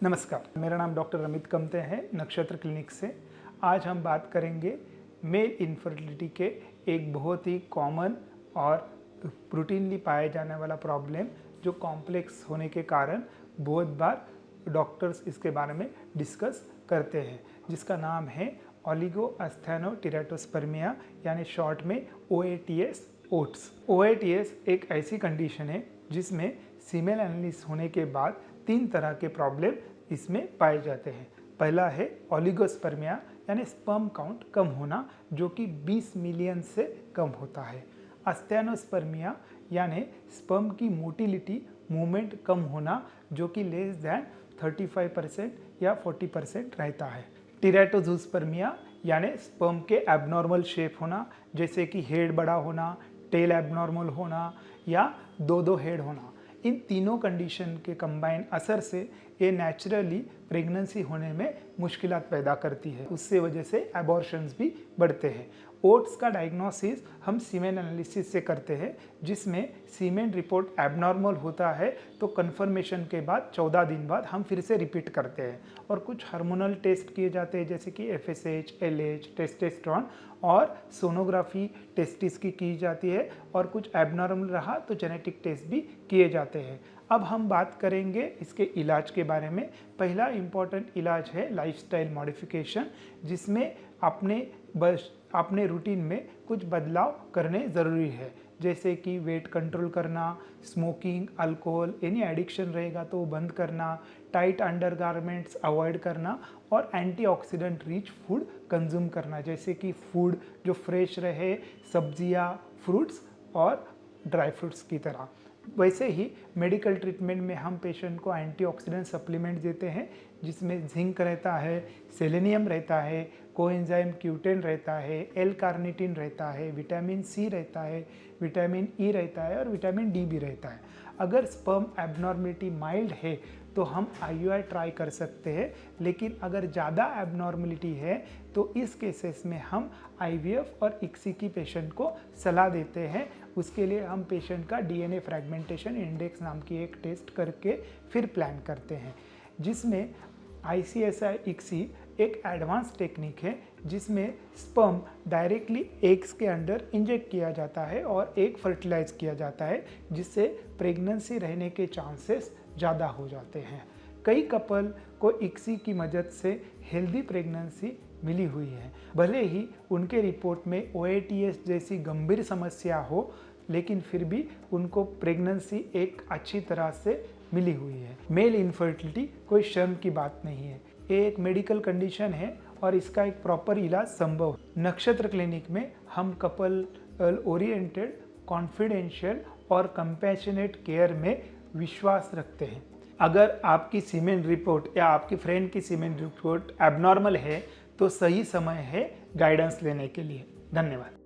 नमस्कार, मेरा नाम डॉक्टर अमित कमते है नक्षत्र क्लिनिक से। आज हम बात करेंगे मेल इनफर्टिलिटी के एक बहुत ही कॉमन और रूटीनली पाए जाने वाला प्रॉब्लम जो कॉम्प्लेक्स होने के कारण बहुत बार डॉक्टर्स इसके बारे में डिस्कस करते हैं, जिसका नाम है ओलिगोएस्थेनोटिरेटोस्पर्मिया यानी शॉर्ट में OATS ओट्स। OATS एक ऐसी कंडीशन है जिसमें सीमेन एनालिसिस होने के बाद 3 तरह के प्रॉब्लम इसमें पाए जाते हैं। पहला है ओलिगोस्पर्मिया यानी स्पर्म काउंट कम होना जो कि 20 मिलियन से कम होता है। एस्थेनोस्पर्मिया यानी स्पर्म की मोटिलिटी मूवमेंट कम होना जो कि लेस दैन 35% या 40% रहता है। टिरेटोजूस्पर्मिया यानी स्पर्म के एबनॉर्मल शेप होना, जैसे कि हेड बड़ा होना, टेल एबनॉर्मल होना या दो हेड होना। इन तीनों कंडीशन के कंबाइन असर से ये नेचुरली प्रेगनेंसी होने में मुश्किलात पैदा करती है, उससे वजह से एबॉर्शंस भी बढ़ते हैं। ओट्स का डायग्नोसिस हम सीमेन एनालिसिस से करते हैं, जिसमें सीमेन रिपोर्ट एबनॉर्मल होता है तो कंफर्मेशन के बाद 14 दिन बाद हम फिर से रिपीट करते हैं और कुछ हार्मोनल टेस्ट किए जाते हैं, जैसे कि FSH, LH, टेस्टोस्टेरोन और सोनोग्राफी टेस्टिस की जाती है और कुछ एबनॉर्मल रहा तो जेनेटिक टेस्ट भी किए जाते हैं। अब हम बात करेंगे इसके इलाज के बारे में। पहला इम्पॉर्टेंट इलाज है लाइफस्टाइल मॉडिफिकेशन, जिसमें अपने रूटीन में कुछ बदलाव करने ज़रूरी है, जैसे कि वेट कंट्रोल करना, स्मोकिंग, अल्कोहल, एनी एडिक्शन रहेगा तो बंद करना, टाइट अंडरगारमेंट्स अवॉइड करना और एंटीऑक्सीडेंट रिच फूड कंज्यूम करना, जैसे कि फूड जो फ्रेश रहे, सब्जियां, फ्रूट्स और ड्राई फ्रूट्स की तरह। वैसे ही मेडिकल ट्रीटमेंट में हम पेशेंट को एंटीऑक्सीडेंट सप्लीमेंट देते हैं, जिसमें जिंक रहता है, सेलेनियम रहता है, कोएंजाइम Q10 रहता है, L-कार्निटिन रहता है, विटामिन C रहता है, विटामिन E रहता है और विटामिन D भी रहता है। अगर स्पर्म एबनॉर्मलिटी माइल्ड है तो हम IUI ट्राई कर सकते हैं, लेकिन अगर ज़्यादा एबनॉर्मलिटी है तो इस केसेस में हम IVF और ICSI की पेशेंट को सलाह देते हैं। उसके लिए हम पेशेंट का DNA फ्रैगमेंटेशन इंडेक्स नाम की एक टेस्ट करके फिर प्लान करते हैं, जिसमें ICSI ICSI एक एडवांस टेक्निक है जिसमें स्पर्म डायरेक्टली एग्स के अंदर इंजेक्ट किया जाता है और एग फर्टिलाइज किया जाता है, जिससे प्रेगनेंसी रहने के चांसेस ज़्यादा हो जाते हैं। कई कपल को ICSI की मदद से हेल्दी प्रेगनेंसी मिली हुई है, भले ही उनके रिपोर्ट में OATS जैसी गंभीर समस्या हो, लेकिन फिर भी उनको प्रेगनेंसी एक अच्छी तरह से मिली हुई है। मेल इनफर्टिलिटी कोई शर्म की बात नहीं है, ये एक मेडिकल कंडीशन है और इसका एक प्रॉपर इलाज संभव है। नक्षत्र क्लिनिक में हम कपल ओरिएंटेड, कॉन्फिडेंशियल और कंपैशनेट केयर में विश्वास रखते हैं। अगर आपकी सीमेन रिपोर्ट या आपकी फ्रेंड की सीमेन रिपोर्ट एबनॉर्मल है तो सही समय है गाइडेंस लेने के लिए। धन्यवाद।